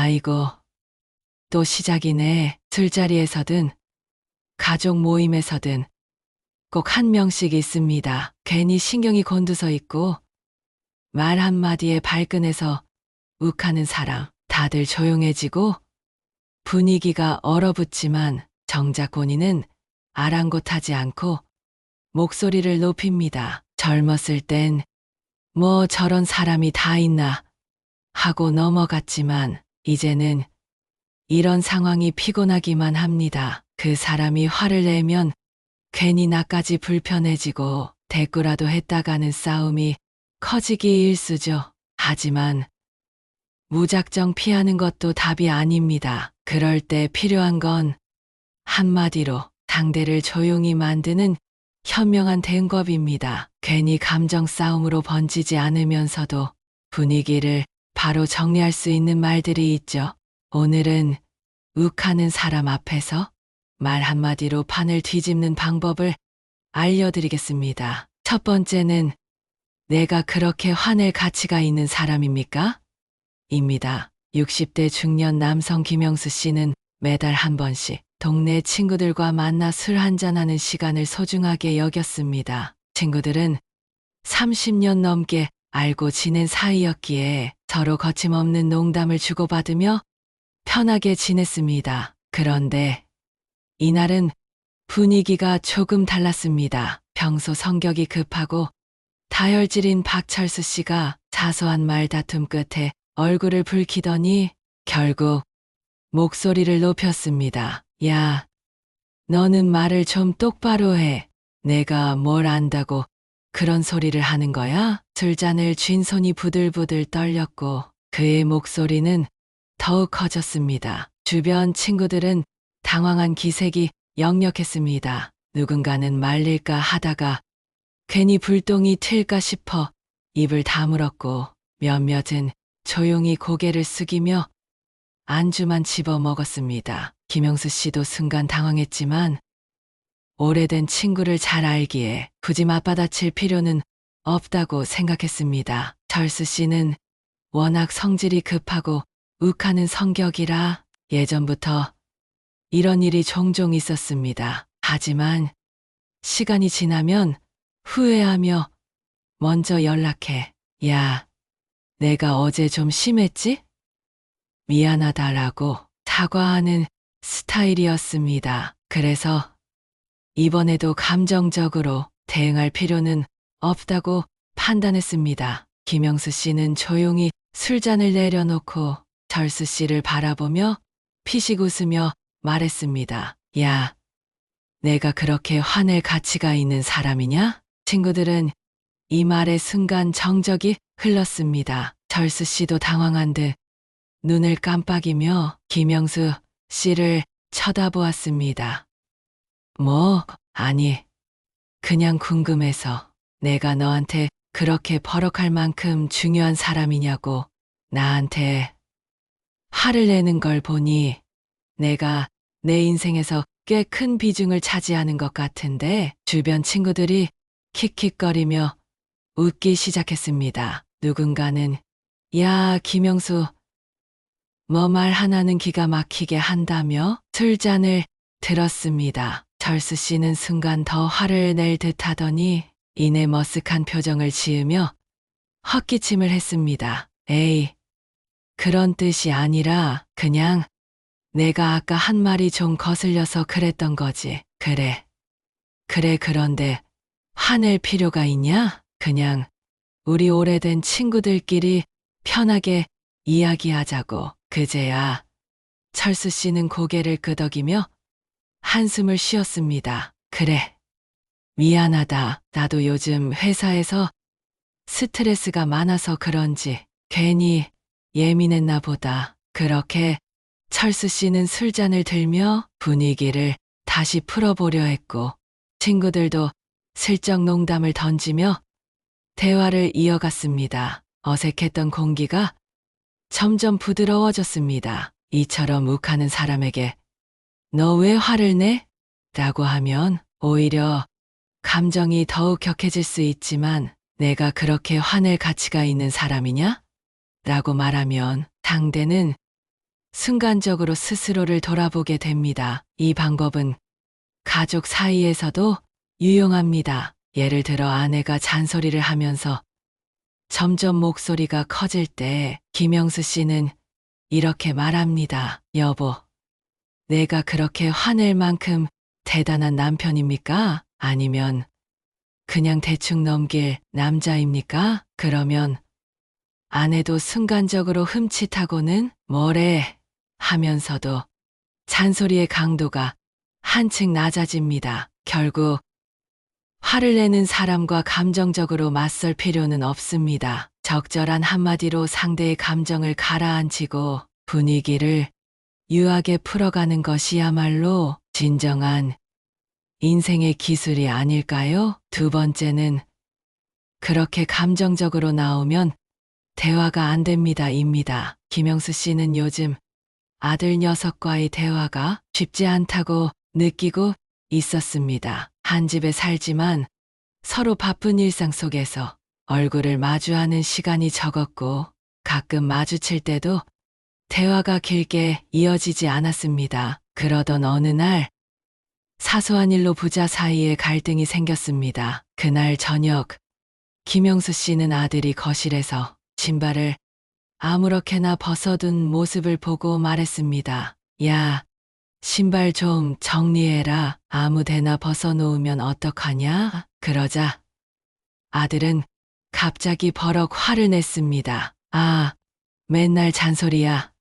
아이고, 또 시작이네. 술자리에서든 가족 모임에서든 꼭 한 명씩 있습니다. 괜히 신경이 곤두서 있고 말 한마디에 발끈해서 욱하는 사람. 다들 조용해지고 분위기가 얼어붙지만 정작 본인은 아랑곳하지 않고 목소리를 높입니다. 젊었을 땐 뭐 저런 사람이 다 있나 하고 넘어갔지만 이제는 이런 상황이 피곤하기만 합니다. 그 사람이 화를 내면 괜히 나까지 불편해지고 대꾸라도 했다가는 싸움이 커지기 일쑤죠. 하지만 무작정 피하는 것도 답이 아닙니다. 그럴 때 필요한 건 한마디로 상대를 조용히 만드는 현명한 대응법입니다. 괜히 감정 싸움으로 번지지 않으면서도 분위기를 바로 정리할 수 있는 말들이 있죠. 오늘은 욱하는 사람 앞에서 말 한마디로 판을 뒤집는 방법을 알려드리겠습니다. 첫 번째는 내가 그렇게 화낼 가치가 있는 사람입니까? 입니다. 60대 중년 남성 김영수 씨는 매달 한 번씩 동네 친구들과 만나 술 한잔하는 시간을 소중하게 여겼습니다. 친구들은 30년 넘게 알고 지낸 사이였기에 서로 거침없는 농담을 주고받으며 편하게 지냈습니다. 그런데 이날은 분위기가 조금 달랐습니다. 평소 성격이 급하고 다혈질인 박철수 씨가 사소한 말다툼 끝에 얼굴을 붉히더니 결국 목소리를 높였습니다. 야, 너는 말을 좀 똑바로 해. 내가 뭘 안다고 그런 소리를 하는 거야? 술잔을 쥔 손이 부들부들 떨렸고 그의 목소리는 더욱 커졌습니다. 주변 친구들은 당황한 기색이 역력했습니다. 누군가는 말릴까 하다가 괜히 불똥이 튈까 싶어 입을 다물었고 몇몇은 조용히 고개를 숙이며 안주만 집어 먹었습니다. 김영수 씨도 순간 당황했지만 오래된 친구를 잘 알기에 굳이 맞받아칠 필요는 없다고 생각했습니다. 철수 씨는 워낙 성질이 급하고 욱하는 성격이라 예전부터 이런 일이 종종 있었습니다. 하지만 시간이 지나면 후회하며 먼저 연락해. 야, 내가 어제 좀 심했지? 미안하다라고 사과하는 스타일이었습니다. 그래서 이번에도 감정적으로 대응할 필요는 없다고 판단했습니다. 김영수 씨는 조용히 술잔을 내려놓고 철수 씨를 바라보며 피식 웃으며 말했습니다. 야, 내가 그렇게 화낼 가치가 있는 사람이냐? 친구들은 이 말에 순간 정적이 흘렀습니다. 철수 씨도 당황한 듯 눈을 깜빡이며 김영수 씨를 쳐다보았습니다. 뭐, 아니, 그냥 궁금해서 내가 너한테 그렇게 버럭할 만큼 중요한 사람이냐고. 나한테 화를 내는 걸 보니 내가 내 인생에서 꽤 큰 비중을 차지하는 것 같은데 주변 친구들이 킥킥거리며 웃기 시작했습니다. 누군가는 야, 김영수, 뭐 말 하나는 기가 막히게 한다며 술잔을 들었습니다. 철수 씨는 순간 더 화를 낼 듯하더니 이내 머쓱한 표정을 지으며 헛기침을 했습니다. 에이, 그런 뜻이 아니라 그냥 내가 아까 한 말이 좀 거슬려서 그랬던 거지. 그래. 그런데 화낼 필요가 있냐? 그냥 우리 오래된 친구들끼리 편하게 이야기하자고. 그제야 철수 씨는 고개를 끄덕이며 한숨을 쉬었습니다. 그래. 미안하다. 나도 요즘 회사에서 스트레스가 많아서 그런지 괜히 예민했나 보다. 그렇게 철수 씨는 술잔을 들며 분위기를 다시 풀어보려 했고 친구들도 슬쩍 농담을 던지며 대화를 이어갔습니다. 어색했던 공기가 점점 부드러워졌습니다. 이처럼 욱하는 사람에게 너 왜 화를 내? 라고 하면 오히려 감정이 더욱 격해질 수 있지만 내가 그렇게 화낼 가치가 있는 사람이냐? 라고 말하면 상대는 순간적으로 스스로를 돌아보게 됩니다. 이 방법은 가족 사이에서도 유용합니다. 예를 들어 아내가 잔소리를 하면서 점점 목소리가 커질 때 김영수 씨는 이렇게 말합니다. 여보, 내가 그렇게 화낼 만큼 대단한 남편입니까? 아니면 그냥 대충 넘길 남자입니까? 그러면 아내도 순간적으로 흠칫하고는 뭐래 하면서도 잔소리의 강도가 한층 낮아집니다. 결국 화를 내는 사람과 감정적으로 맞설 필요는 없습니다. 적절한 한마디로 상대의 감정을 가라앉히고 분위기를 유하게 풀어가는 것이야말로 진정한 인생의 기술이 아닐까요? 두 번째는 그렇게 감정적으로 나오면 대화가 안 됩니다. 입니다. 김영수 씨는 요즘 아들 녀석과의 대화가 쉽지 않다고 느끼고 있었습니다. 한 집에 살지만 서로 바쁜 일상 속에서 얼굴을 마주하는 시간이 적었고 가끔 마주칠 때도 대화가 길게 이어지지 않았습니다. 그러던 어느 날 사소한 일로 부자 사이에 갈등이 생겼습니다. 그날 저녁 김영수 씨는 아들이 거실에서 신발을 아무렇게나 벗어둔 모습을 보고 말했습니다. 야, 신발 좀 정리해라. 아무데나 벗어놓으면 어떡하냐? 그러자 아들은 갑자기 버럭 화를 냈습니다. 아, 맨날 잔소리야.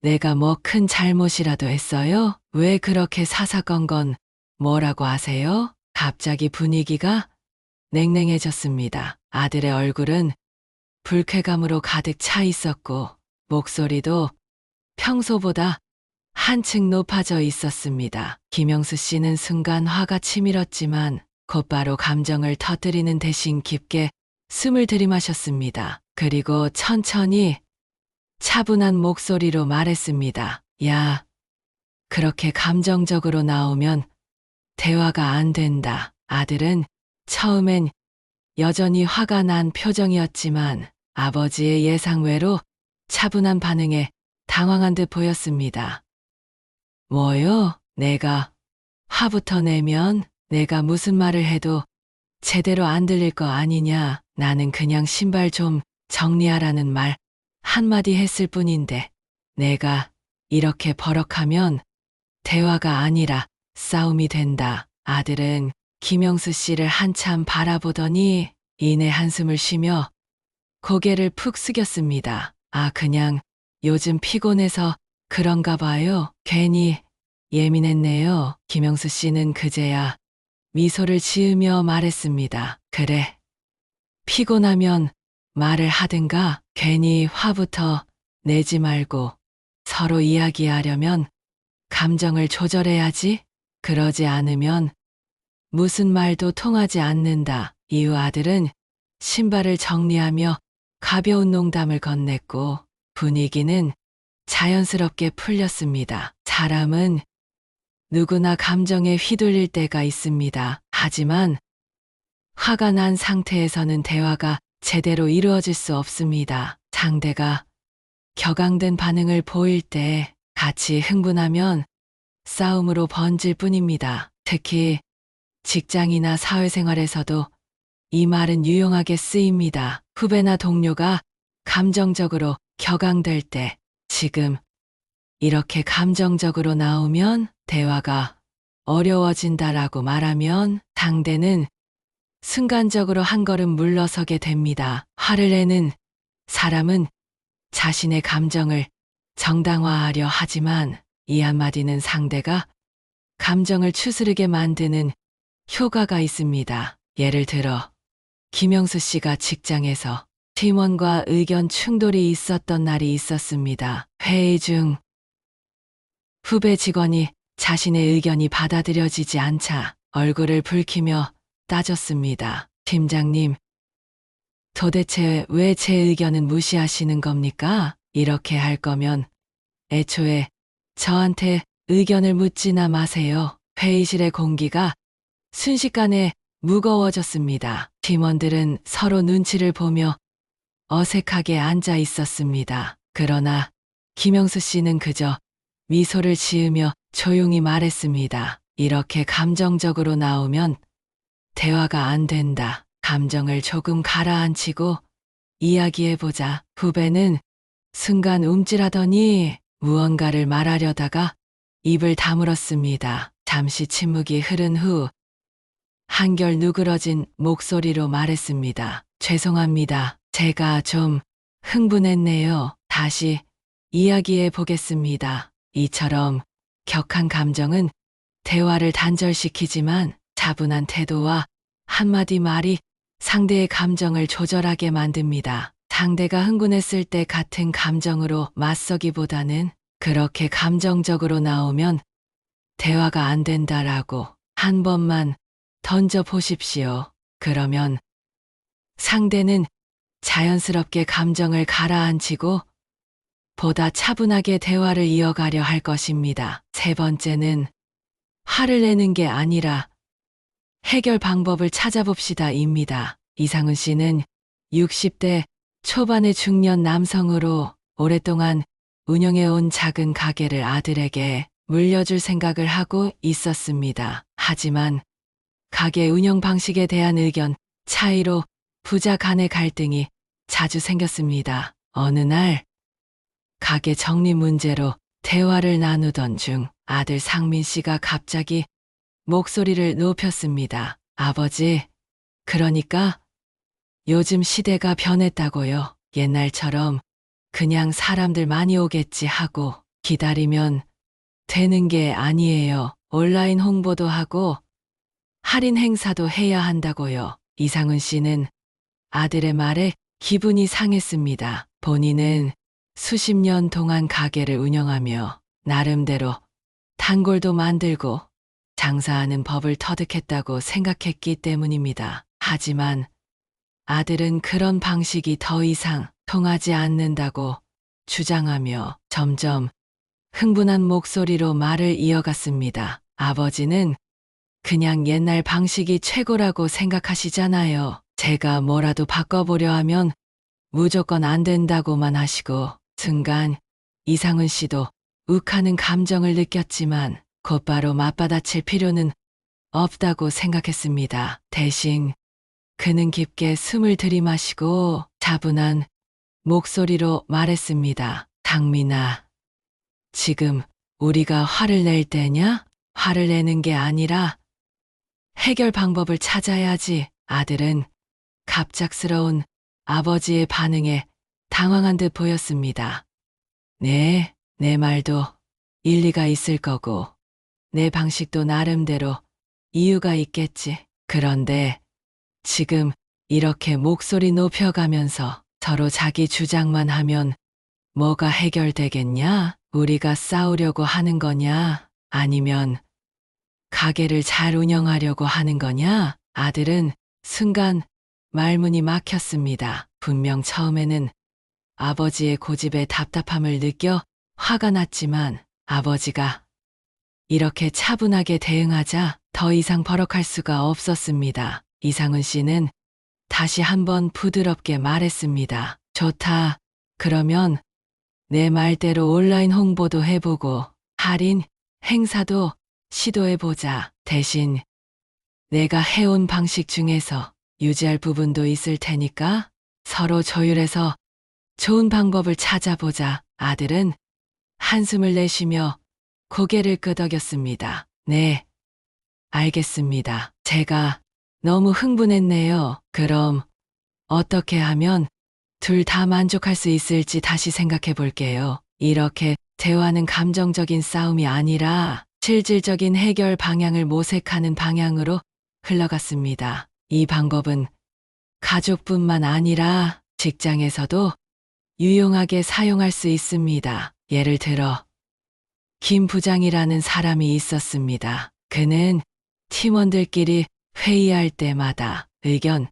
내가 뭐 큰 잘못이라도 했어요? 왜 그렇게 사사건건 뭐라고 하세요? 갑자기 분위기가 냉랭해졌습니다. 아들의 얼굴은 불쾌감으로 가득 차 있었고 목소리도 평소보다 한층 높아져 있었습니다. 김영수 씨는 순간 화가 치밀었지만 곧바로 감정을 터뜨리는 대신 깊게 숨을 들이마셨습니다. 그리고 천천히 차분한 목소리로 말했습니다. 야, 그렇게 감정적으로 나오면 대화가 안 된다. 아들은 처음엔 여전히 화가 난 표정이었지만 아버지의 예상외로 차분한 반응에 당황한 듯 보였습니다. 뭐요? 내가 화부터 내면 내가 무슨 말을 해도 제대로 안 들릴 거 아니냐. 나는 그냥 신발 좀 정리하라는 말 한마디 했을 뿐인데 내가 이렇게 버럭하면 대화가 아니라 싸움이 된다. 아들은 김영수 씨를 한참 바라보더니 이내 한숨을 쉬며 고개를 푹 숙였습니다. 아, 그냥 요즘 피곤해서 그런가 봐요. 괜히 예민했네요. 김영수 씨는 그제야 미소를 지으며 말했습니다. 그래. 피곤하면 말을 하든가. 괜히 화부터 내지 말고 서로 이야기하려면 감정을 조절해야지. 그러지 않으면 무슨 말도 통하지 않는다. 이후 아들은 신발을 정리하며 가벼운 농담을 건넸고 분위기는 자연스럽게 풀렸습니다. 사람은 누구나 감정에 휘둘릴 때가 있습니다. 하지만 화가 난 상태에서는 대화가 제대로 이루어질 수 없습니다. 상대가 격앙된 반응을 보일 때 같이 흥분하면 싸움으로 번질 뿐입니다. 특히 직장이나 사회생활에서도 이 말은 유용하게 쓰입니다. 후배나 동료가 감정적으로 격앙될 때 지금 이렇게 감정적으로 나오면 대화가 어려워진다라고 말하면 상대는 순간적으로 한 걸음 물러서게 됩니다. 화를 내는 사람은 자신의 감정을 정당화하려 하지만 이 한마디는 상대가 감정을 추스르게 만드는 효과가 있습니다. 예를 들어 김영수 씨가 직장에서 팀원과 의견 충돌이 있었던 날이 있었습니다. 회의 중 후배 직원이 자신의 의견이 받아들여지지 않자 얼굴을 붉히며 따졌습니다. 팀장님, 도대체 왜 제 의견은 무시하시는 겁니까? 이렇게 할 거면 애초에 저한테 의견을 묻지나 마세요. 회의실의 공기가 순식간에 무거워졌습니다. 팀원들은 서로 눈치를 보며 어색하게 앉아 있었습니다. 그러나 김영수 씨는 그저 미소를 지으며 조용히 말했습니다. 이렇게 감정적으로 나오면 대화가 안 된다. 감정을 조금 가라앉히고 이야기해보자. 후배는 순간 움찔하더니 무언가를 말하려다가 입을 다물었습니다. 잠시 침묵이 흐른 후 한결 누그러진 목소리로 말했습니다. 죄송합니다. 제가 좀 흥분했네요. 다시 이야기해 보겠습니다. 이처럼 격한 감정은 대화를 단절시키지만 차분한 태도와 한마디 말이 상대의 감정을 조절하게 만듭니다. 상대가 흥분했을 때 같은 감정으로 맞서기보다는 그렇게 감정적으로 나오면 대화가 안 된다라고 한 번만 던져 보십시오. 그러면 상대는 자연스럽게 감정을 가라앉히고 보다 차분하게 대화를 이어가려 할 것입니다. 세 번째는 화를 내는 게 아니라 해결 방법을 찾아봅시다입니다. 이상훈 씨는 60대 초반의 중년 남성으로 오랫동안 운영해온 작은 가게를 아들에게 물려줄 생각을 하고 있었습니다. 하지만 가게 운영 방식에 대한 의견 차이로 부자 간의 갈등이 자주 생겼습니다. 어느 날 가게 정리 문제로 대화를 나누던 중 아들 상민 씨가 갑자기 목소리를 높였습니다. 아버지, 그러니까 요즘 시대가 변했다고요. 옛날처럼 그냥 사람들 많이 오겠지 하고 기다리면 되는 게 아니에요. 온라인 홍보도 하고 할인 행사도 해야 한다고요. 이상훈 씨는 아들의 말에 기분이 상했습니다. 본인은 수십 년 동안 가게를 운영하며 나름대로 단골도 만들고 장사하는 법을 터득했다고 생각했기 때문입니다. 하지만 아들은 그런 방식이 더 이상 통하지 않는다고 주장하며 점점 흥분한 목소리로 말을 이어갔습니다. 아버지는 그냥 옛날 방식이 최고라고 생각하시잖아요. 제가 뭐라도 바꿔보려 하면 무조건 안 된다고만 하시고 순간 이상훈 씨도 욱하는 감정을 느꼈지만 곧바로 맞받아칠 필요는 없다고 생각했습니다. 대신 그는 깊게 숨을 들이마시고 차분한 목소리로 말했습니다. 상민아, 지금 우리가 화를 낼 때냐? 화를 내는 게 아니라 해결 방법을 찾아야지. 아들은 갑작스러운 아버지의 반응에 당황한 듯 보였습니다. 네, 내 말도 일리가 있을 거고 내 방식도 나름대로 이유가 있겠지. 그런데 지금 이렇게 목소리 높여가면서 서로 자기 주장만 하면 뭐가 해결되겠냐? 우리가 싸우려고 하는 거냐? 아니면 가게를 잘 운영하려고 하는 거냐? 아들은 순간 말문이 막혔습니다. 분명 처음에는 아버지의 고집에 답답함을 느껴 화가 났지만 아버지가 이렇게 차분하게 대응하자 더 이상 버럭할 수가 없었습니다. 이상훈 씨는 다시 한번 부드럽게 말했습니다. 좋다. 그러면 내 말대로 온라인 홍보도 해보고 할인, 행사도 시도해보자. 대신 내가 해온 방식 중에서 유지할 부분도 있을 테니까 서로 조율해서 좋은 방법을 찾아보자. 아들은 한숨을 내쉬며 고개를 끄덕였습니다. 네, 알겠습니다. 제가 너무 흥분했네요. 그럼 어떻게 하면 둘 다 만족할 수 있을지 다시 생각해 볼게요. 이렇게 대화는 감정적인 싸움이 아니라 실질적인 해결 방향을 모색하는 방향으로 흘러갔습니다. 이 방법은 가족뿐만 아니라 직장에서도 유용하게 사용할 수 있습니다. 예를 들어 김 부장이라는 사람이 있었습니다. 그는 팀원들끼리 회의할 때마다 의견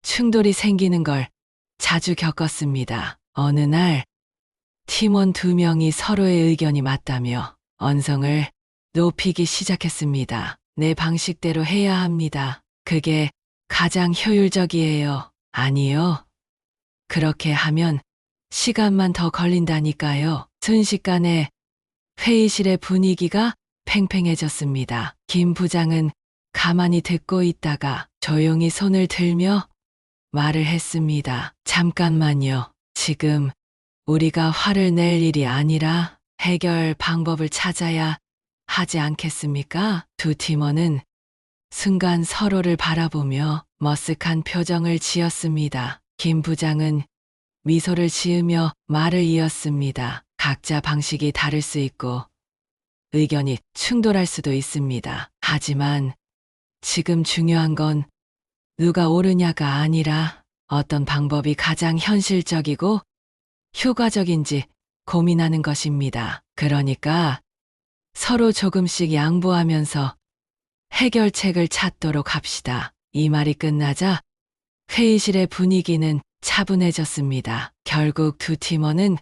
충돌이 생기는 걸 자주 겪었습니다. 어느 날 팀원 2명이 서로의 의견이 맞다며 언성을 높이기 시작했습니다. 내 방식대로 해야 합니다. 그게 가장 효율적이에요. 아니요. 그렇게 하면 시간만 더 걸린다니까요. 순식간에 회의실의 분위기가 팽팽해졌습니다. 김 부장은 가만히 듣고 있다가 조용히 손을 들며 말을 했습니다. 잠깐만요. 지금 우리가 화를 낼 일이 아니라 해결 방법을 찾아야 하지 않겠습니까? 두 팀원은 순간 서로를 바라보며 머쓱한 표정을 지었습니다. 김 부장은 미소를 지으며 말을 이었습니다. 각자 방식이 다를 수 있고 의견이 충돌할 수도 있습니다. 하지만 지금 중요한 건 누가 옳으냐가 아니라 어떤 방법이 가장 현실적이고 효과적인지 고민하는 것입니다. 그러니까 서로 조금씩 양보하면서 해결책을 찾도록 합시다. 이 말이 끝나자 회의실의 분위기는 차분해졌습니다. 결국 두 팀원은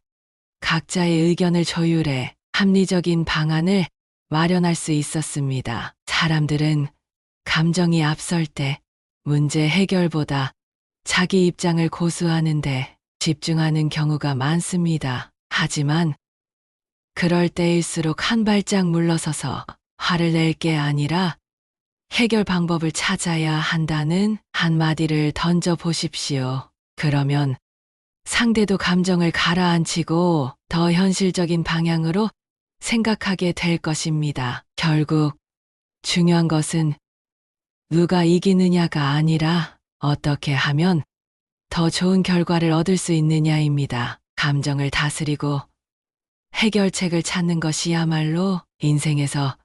각자의 의견을 조율해 합리적인 방안을 마련할 수 있었습니다. 사람들은 감정이 앞설 때 문제 해결보다 자기 입장을 고수하는데 집중하는 경우가 많습니다. 하지만 그럴 때일수록 한 발짝 물러서서 화를 낼 게 아니라 해결 방법을 찾아야 한다는 한마디를 던져 보십시오. 그러면 상대도 감정을 가라앉히고 더 현실적인 방향으로 생각하게 될 것입니다. 결국 중요한 것은 누가 이기느냐가 아니라 어떻게 하면 더 좋은 결과를 얻을 수 있느냐입니다. 감정을 다스리고 해결책을 찾는 것이야말로 인생에서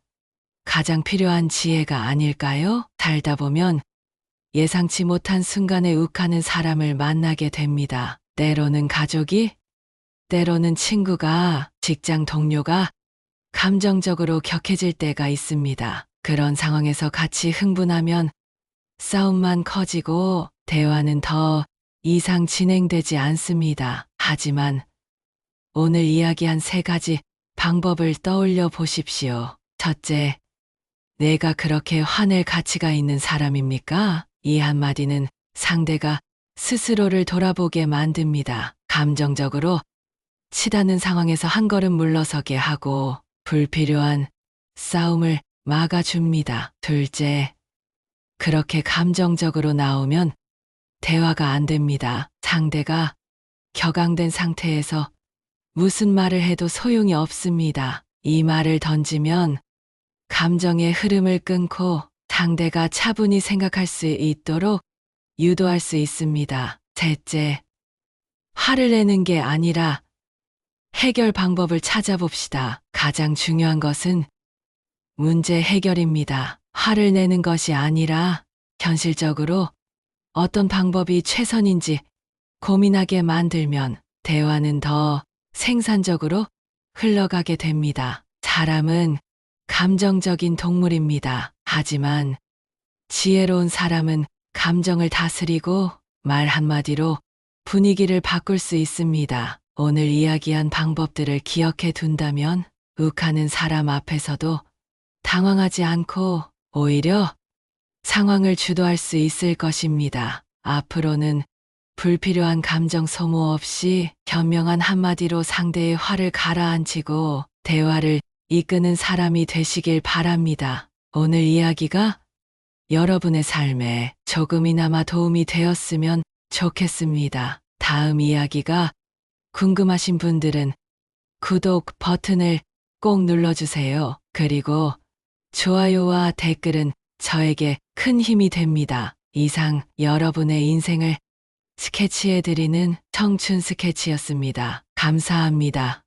가장 필요한 지혜가 아닐까요? 살다 보면 예상치 못한 순간에 욱하는 사람을 만나게 됩니다. 때로는 가족이, 때로는 친구가, 직장 동료가 감정적으로 격해질 때가 있습니다. 그런 상황에서 같이 흥분하면 싸움만 커지고 대화는 더 이상 진행되지 않습니다. 하지만 오늘 이야기한 3가지 방법을 떠올려 보십시오. 첫째, 내가 그렇게 화낼 가치가 있는 사람입니까? 이 한마디는 상대가 스스로를 돌아보게 만듭니다. 감정적으로 치닫는 상황에서 한 걸음 물러서게 하고 불필요한 싸움을 막아줍니다. 둘째, 그렇게 감정적으로 나오면 대화가 안 됩니다. 상대가 격앙된 상태에서 무슨 말을 해도 소용이 없습니다. 이 말을 던지면 감정의 흐름을 끊고 상대가 차분히 생각할 수 있도록 유도할 수 있습니다. 셋째, 화를 내는 게 아니라 해결 방법을 찾아봅시다. 가장 중요한 것은 문제 해결입니다. 화를 내는 것이 아니라 현실적으로 어떤 방법이 최선인지 고민하게 만들면 대화는 더 생산적으로 흘러가게 됩니다. 사람은 감정적인 동물입니다. 하지만 지혜로운 사람은 감정을 다스리고 말 한마디로 분위기를 바꿀 수 있습니다. 오늘 이야기한 방법들을 기억해 둔다면 욱하는 사람 앞에서도 당황하지 않고 오히려 상황을 주도할 수 있을 것입니다. 앞으로는 불필요한 감정 소모 없이 현명한 한마디로 상대의 화를 가라앉히고 대화를 이끄는 사람이 되시길 바랍니다. 오늘 이야기가 여러분의 삶에 조금이나마 도움이 되었으면 좋겠습니다. 다음 이야기가 궁금하신 분들은 구독 버튼을 꼭 눌러주세요. 그리고 좋아요와 댓글은 저에게 큰 힘이 됩니다. 이상 여러분의 인생을 스케치해드리는 청춘 스케치였습니다. 감사합니다.